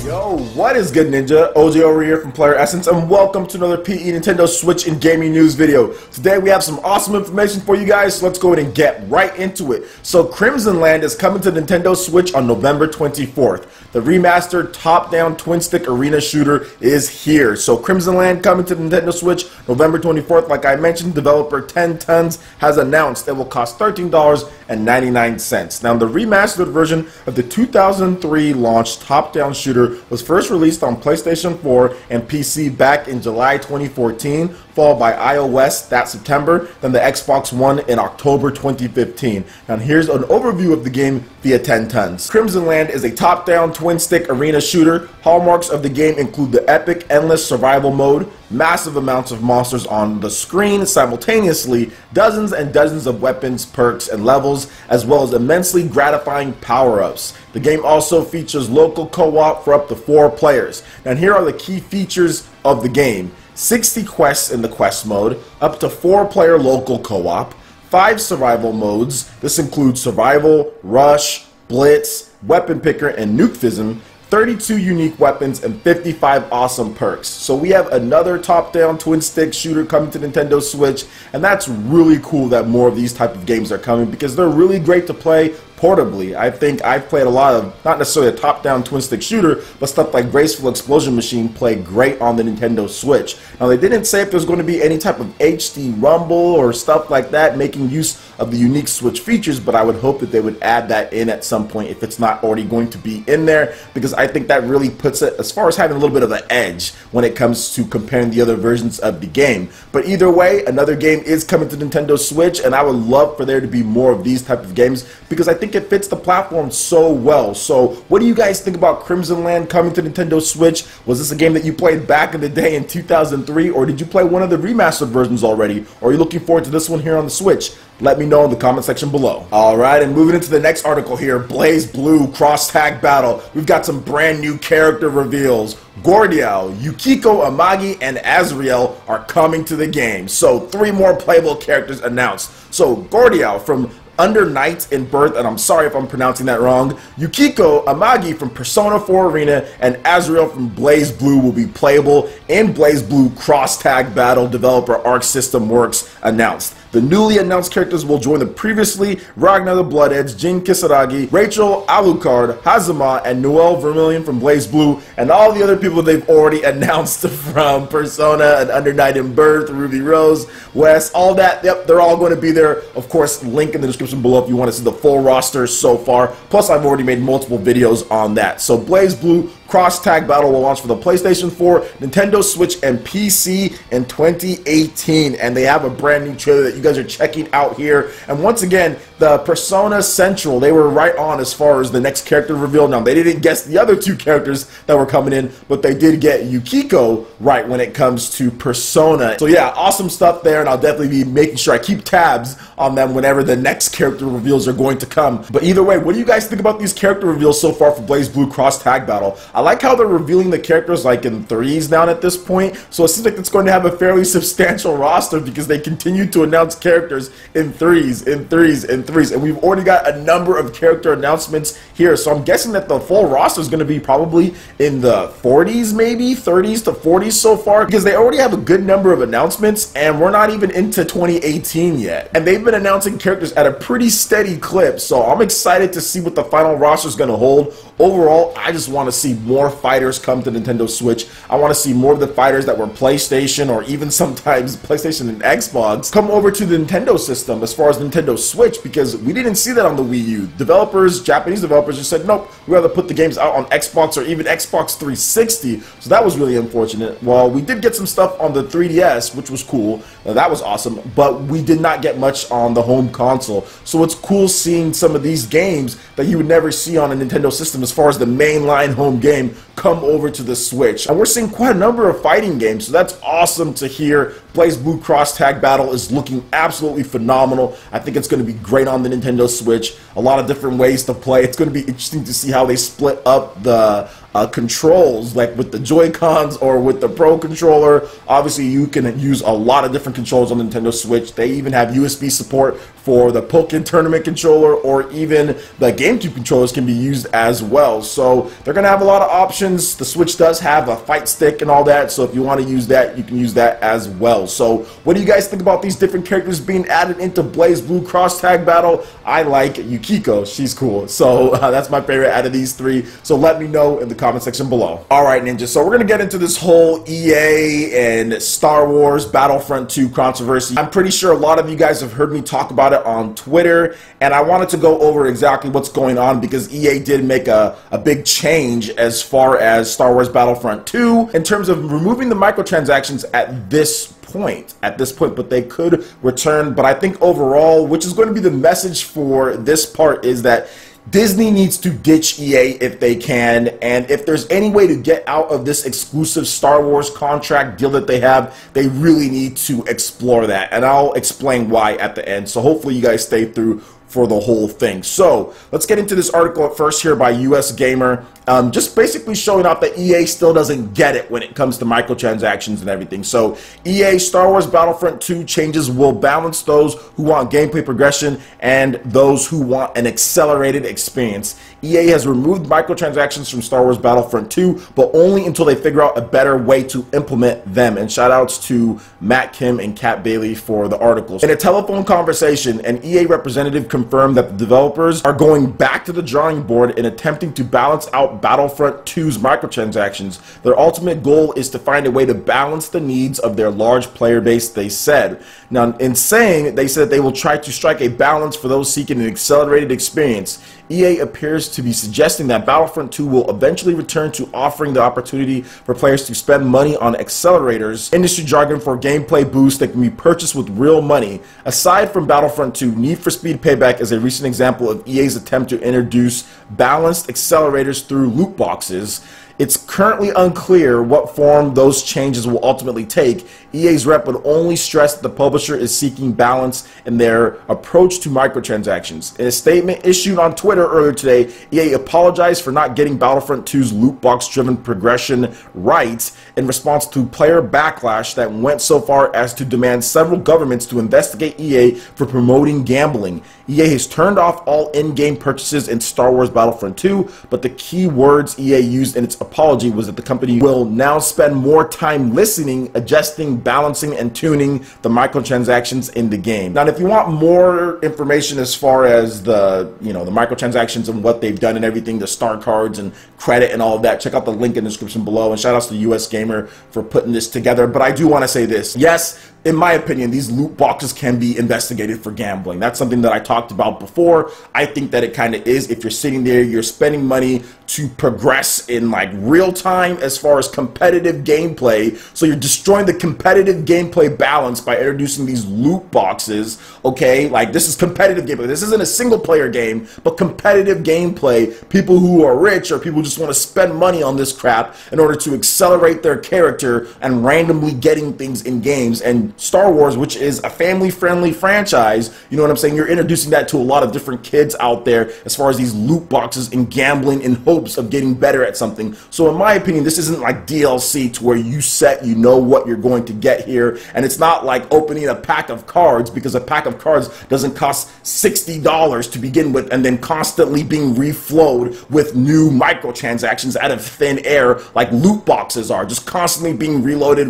Yo, what is good, Ninja? OJ over here from Player Essence, and welcome to another PE Nintendo Switch and Gaming News video. Today we have some awesome information for you guys, so let's go ahead and get right into it. So Crimsonland is coming to Nintendo Switch on November 24th. The remastered top-down twin-stick arena shooter is here. So Crimsonland coming to Nintendo Switch November 24th. Like I mentioned, developer 10 Tons has announced it will cost $13.99. Now, the remastered version of the 2003 launched top-down shooter was first released on PlayStation 4 and PC back in July 2014, followed by iOS that September, then the Xbox One in October 2015. Now here's an overview of the game via 10 Tons. Crimsonland is a top-down twin-stick arena shooter. Hallmarks of the game include the epic endless survival mode, massive amounts of monsters on the screen simultaneously, dozens and dozens of weapons, perks, and levels, as well as immensely gratifying power-ups. The game also features local co-op for up to 4 players. Now here are the key features of the game. 60 quests in the quest mode, up to 4-player local co-op, 5 survival modes. This includes survival, rush, blitz, weapon picker, and nukefism, 32 unique weapons, and 55 awesome perks. So we have another top-down twin-stick shooter coming to Nintendo Switch, and that's really cool that more of these type of games are coming because they're really great to play portably. I think I've played a lot of, not necessarily a top-down twin-stick shooter, but stuff like Graceful Explosion Machine played great on the Nintendo Switch. Now, they didn't say if there's going to be any type of HD rumble or stuff like that making use of the unique Switch features, but I would hope that they would add that in at some point if it's not already going to be in there, because I think that really puts it as far as having a little bit of an edge when it comes to comparing the other versions of the game. But either way, another game is coming to Nintendo Switch, and I would love for there to be more of these type of games because I think it fits the platform so well. So what do you guys think about Crimsonland coming to Nintendo Switch? Was this a game that you played back in the day in 2003, or did you play one of the remastered versions already? Or are you looking forward to this one here on the Switch? Let me know in the comment section below. Alright, and moving into the next article here, BlazBlue cross-tag battle. We've got some brand new character reveals. Gordial, Yukiko Amagi, and Azrael are coming to the game. So 3 more playable characters announced. So Gordial from Under Night in Birth, and I'm sorry if I'm pronouncing that wrong, Yukiko Amagi from Persona 4 Arena, and Azrael from BlazBlue will be playable in BlazBlue cross-tag battle, developer Arc System Works announced. The newly announced characters will join the previously Ragnar the Bloodedge, Jin Kisaragi, Rachel Alucard, Hazama, and Noelle Vermillion from BlazBlue, and all the other people they've already announced from Persona and Under Night in Birth, Ruby Rose, Wes, all that. Yep, they're all going to be there. Of course, link in the description below if you want to see the full roster so far. Plus, I've already made multiple videos on that. So BlazBlue cross-tag battle will launch for the PlayStation 4, Nintendo Switch, and PC in 2018. And they have a brand new trailer that you guys are checking out here. And once again, the Persona Central, they were right on as far as the next character reveal. Now, they didn't guess the other 2 characters that were coming in, but they did get Yukiko right when it comes to Persona. So yeah, awesome stuff there, and I'll definitely be making sure I keep tabs on them whenever the next character reveals are going to come. But either way, what do you guys think about these character reveals so far for BlazBlue cross-tag battle? I like how they're revealing the characters like in 3s now at this point, so it seems like it's going to have a fairly substantial roster because they continue to announce characters in 3s, in 3s, in 3s, and we've already got a number of character announcements here, so I'm guessing that the full roster is going to be probably in the 40s, maybe 30s to 40s so far, because they already have a good number of announcements, and we're not even into 2018 yet, and they've been announcing characters at a pretty steady clip, so I'm excited to see what the final roster is going to hold. Overall, I just want to see more fighters come to Nintendo Switch. I want to see more of the fighters that were PlayStation or even sometimes PlayStation and Xbox come over to the Nintendo system as far as Nintendo Switch, because we didn't see that on the Wii U. Developers, Japanese developers just said, nope, we rather put the games out on Xbox or even Xbox 360, so that was really unfortunate. Well, we did get some stuff on the 3DS, which was cool. That was awesome, but we did not get much on the home console, so it's cool seeing some of these games that you would never see on a Nintendo system as far as the mainline home game come over to the Switch. And we're seeing quite a number of fighting games, so that's awesome to hear. BlazBlue Cross Tag Battle is looking absolutely phenomenal. I think it's going to be great on the Nintendo Switch. A lot of different ways to play. It's going to be interesting to see how they split up the controls, like with the Joy-Cons or with the Pro controller. Obviously, you can use a lot of different controls on the Nintendo Switch. They even have USB support for the Pokken Tournament controller, or even the GameCube controllers can be used as well. So they're going to have a lot of options. The Switch does have a fight stick and all that, so if you want to use that, you can use that as well. So what do you guys think about these different characters being added into BlazBlue Cross Tag Battle? I like Yukiko. She's cool. So that's my favorite out of these three. So let me know in the comment section below. Alright, Ninja, so we're going to get into this whole EA and Star Wars Battlefront 2 controversy. I'm pretty sure a lot of you guys have heard me talk about it on Twitter, and I wanted to go over exactly what's going on because EA did make a big change as far as Star Wars Battlefront 2 in terms of removing the microtransactions at this point, but they could return. But I think overall, which is going to be the message for this part, is that Disney needs to ditch EA if they can, and if there's any way to get out of this exclusive Star Wars contract deal that they have, they really need to explore that, and I'll explain why at the end. So hopefully you guys stay through for the whole thing. So let's get into this article at first here by US Gamer, just basically showing off that EA still doesn't get it when it comes to microtransactions and everything. So EA Star Wars Battlefront 2 changes will balance those who want gameplay progression and those who want an accelerated experience. EA has removed microtransactions from Star Wars Battlefront 2, but only until they figure out a better way to implement them. And shout outs to Matt Kim and Kat Bailey for the articles. In a telephone conversation, an EA representative confirmed that the developers are going back to the drawing board in attempting to balance out Battlefront 2's microtransactions. Their ultimate goal is to find a way to balance the needs of their large player base, they said. Now, in saying, they said they will try to strike a balance for those seeking an accelerated experience. EA appears to be suggesting that Battlefront 2 will eventually return to offering the opportunity for players to spend money on accelerators, industry jargon for gameplay boosts that can be purchased with real money. Aside from Battlefront 2, Need for Speed Payback is a recent example of EA's attempt to introduce balanced accelerators through loot boxes. It's currently unclear what form those changes will ultimately take. EA's rep would only stress that the publisher is seeking balance in their approach to microtransactions. In a statement issued on Twitter earlier today, EA apologized for not getting Battlefront 2's loot box-driven progression right in response to player backlash that went so far as to demand several governments to investigate EA for promoting gambling. EA has turned off all in-game purchases in Star Wars Battlefront 2, but the key words EA used in its apology was that the company will now spend more time listening, adjusting, balancing, and tuning the microtransactions in the game. Now, if you want more information as far as the microtransactions and what they've done and everything, the star cards and credit and all of that, check out the link in the description below. And shout outs to US Gamer for putting this together. But I do want to say this. Yes, in my opinion, these loot boxes can be investigated for gambling. That's something that I talked about before. I think that it kind of is. If you're sitting there, you're spending money to progress in like real time as far as competitive gameplay. So you're destroying the competitive gameplay balance by introducing these loot boxes. Okay, like this is competitive gameplay. This isn't a single player game, but competitive gameplay. People who are rich or people who just want to spend money on this crap in order to accelerate their character and randomly getting things in games. And Star Wars, which is a family-friendly franchise, you know what I'm saying? You're introducing that to a lot of different kids out there as far as these loot boxes and gambling in hopes of getting better at something. So in my opinion, this isn't like DLC to where you know what you're going to get here. And it's not like opening a pack of cards, because a pack of cards doesn't cost $60 to begin with and then constantly being reflowed with new microtransactions out of thin air like loot boxes are, just constantly being reloaded.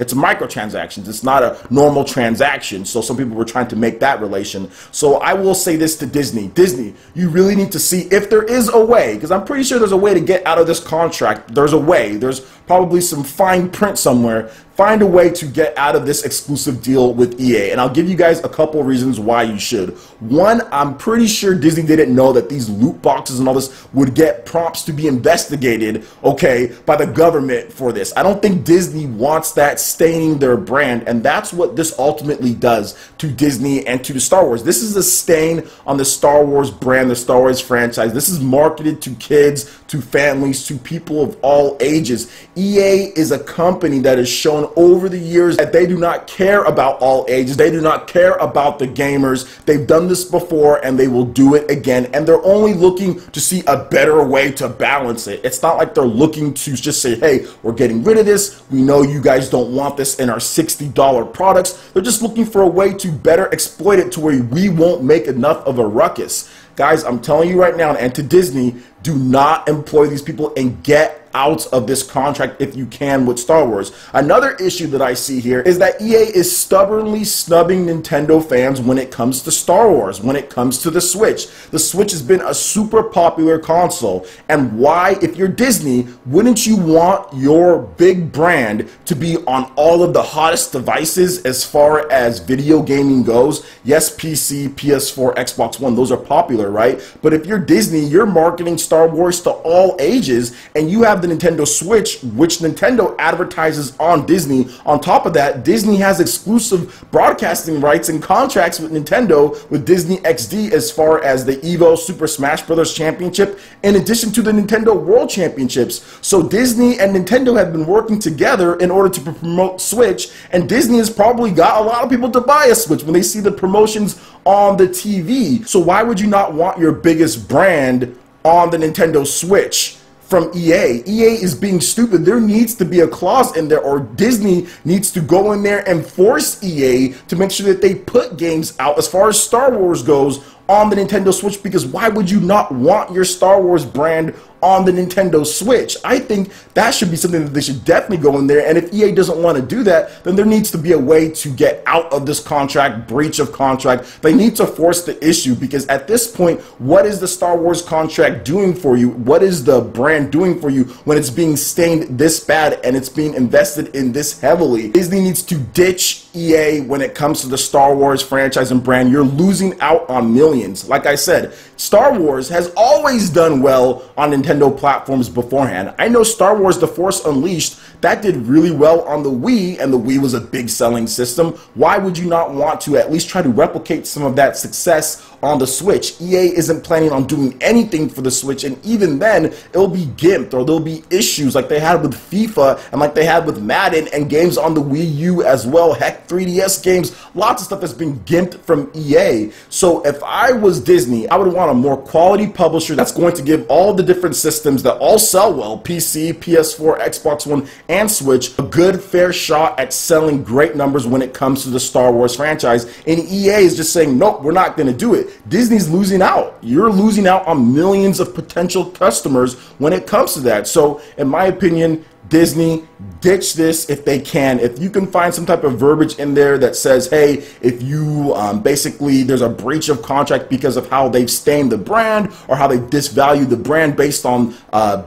It's microtransactions. It's not a normal transaction. So some people were trying to make that relation. So I will say this to Disney. Disney, you really need to see if there is a way, because I'm pretty sure there's a way to get out of this contract. There's a way. There's probably some fine print somewhere. Find a way to get out of this exclusive deal with EA, and I'll give you guys a couple reasons why you should. One, I'm pretty sure Disney didn't know that these loot boxes and all this would get prompts to be investigated, okay, by the government for this. I don't think Disney wants that staining their brand, and that's what this ultimately does to Disney and to the Star Wars. This is a stain on the Star Wars brand, the Star Wars franchise. This is marketed to kids, to families, to people of all ages. EA is a company that has shown over the years that they do not care about all ages. They do not care about the gamers. They've done this before and they will do it again. And they're only looking to see a better way to balance it. It's not like they're looking to just say, hey, we're getting rid of this. We know you guys don't want this in our $60 products. They're just looking for a way to better exploit it to where we won't make enough of a ruckus. Guys, I'm telling you right now, and to Disney, do not employ these people and get out of this contract if you can with Star Wars. Another issue that I see here is that EA is stubbornly snubbing Nintendo fans when it comes to Star Wars, when it comes to the Switch. The Switch has been a super popular console, and why, if you're Disney, wouldn't you want your big brand to be on all of the hottest devices as far as video gaming goes? Yes, PC, PS4, Xbox One, those are popular, right? But if you're Disney, you're marketing Star Wars to all ages, and you have the Nintendo Switch, which Nintendo advertises on Disney. On top of that, Disney has exclusive broadcasting rights and contracts with Nintendo with Disney XD as far as the EVO Super Smash Bros. Championship, in addition to the Nintendo World Championships. So Disney and Nintendo have been working together in order to promote Switch, and Disney has probably got a lot of people to buy a Switch when they see the promotions on the TV. So why would you not want your biggest brand on the Nintendo Switch from EA? EA is being stupid. There needs to be a clause in there, or Disney needs to go in there and force EA to make sure that they put games out as far as Star Wars goes on the Nintendo Switch, because why would you not want your Star Wars brand on the Nintendo Switch? I think that should be something that they should definitely go in there, and if EA doesn't want to do that, then there needs to be a way to get out of this contract, breach of contract. They need to force the issue, because at this point, what is the Star Wars contract doing for you? What is the brand doing for you when it's being stained this bad and it's being invested in this heavily? Disney needs to ditch EA when it comes to the Star Wars franchise and brand. You're losing out on millions. Like I said, Star Wars has always done well on Nintendo platforms beforehand. I know Star Wars The Force Unleashed, that did really well on the Wii, and the Wii was a big selling system. Why would you not want to at least try to replicate some of that success on the Switch? EA isn't planning on doing anything for the Switch, and even then, it'll be gimped, or there'll be issues like they had with FIFA and like they had with Madden and games on the Wii U as well. Heck, 3DS games, lots of stuff that's been gimped from EA. So if I was Disney, I would want a more quality publisher that's going to give all the different systems that all sell well, PC, PS4, Xbox One, and Switch, a good fair shot at selling great numbers when it comes to the Star Wars franchise. And EA is just saying, nope, we're not going to do it. Disney's losing out. You're losing out on millions of potential customers when it comes to that. So in my opinion, Disney, ditch this if they can. If you can find some type of verbiage in there that says, hey, if you basically there's a breach of contract because of how they've stained the brand or how they disvalue the brand based on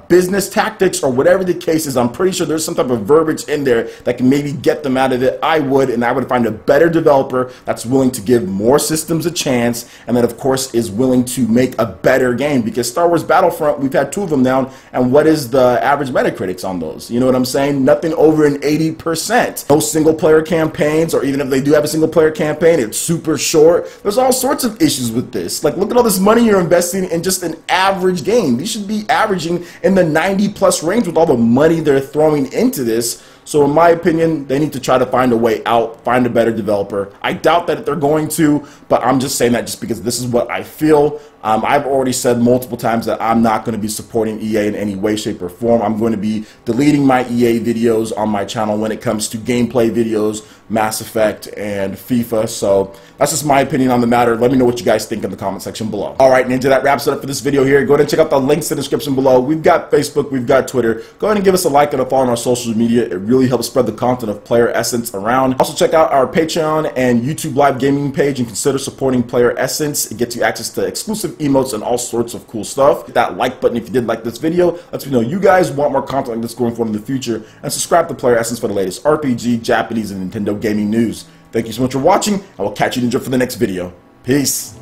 business tactics or whatever the case is, I'm pretty sure there's some type of verbiage in there that can maybe get them out of it. I would find a better developer that's willing to give more systems a chance, and that of course is willing to make a better game, because Star Wars Battlefront, we've had 2 of them now, and what is the average Metacritics on those? You know what I'm saying? Nothing over an 80%. No single player campaigns, or even if they do have a single player campaign, it's super short. There's all sorts of issues with this. Like, look at all this money you're investing in just an average game. These should be averaging in the 90+ range with all the money they're throwing into this. So in my opinion, they need to try to find a way out, find a better developer. I doubt that they're going to, but I'm just saying that just because this is what I feel. I've already said multiple times that I'm not going to be supporting EA in any way, shape, or form. I'm going to be deleting my EA videos on my channel when it comes to gameplay videos, Mass Effect, and FIFA. So that's just my opinion on the matter. Let me know what you guys think in the comment section below. All right, Ninja, that wraps it up for this video here. Go ahead and check out the links in the description below. We've got Facebook, we've got Twitter. Go ahead and give us a like and a follow on our social media. It really helps spread the content of Player Essence around. Also, check out our Patreon and YouTube live gaming page and consider supporting Player Essence. It gets you access to exclusive emotes and all sorts of cool stuff. Hit that like button if you did like this video. Lets me know you guys want more content like this going forward in the future. And subscribe to Player Essence for the latest RPG, Japanese, and Nintendo gaming news. Thank you so much for watching. I will catch you, Ninja, for the next video. Peace.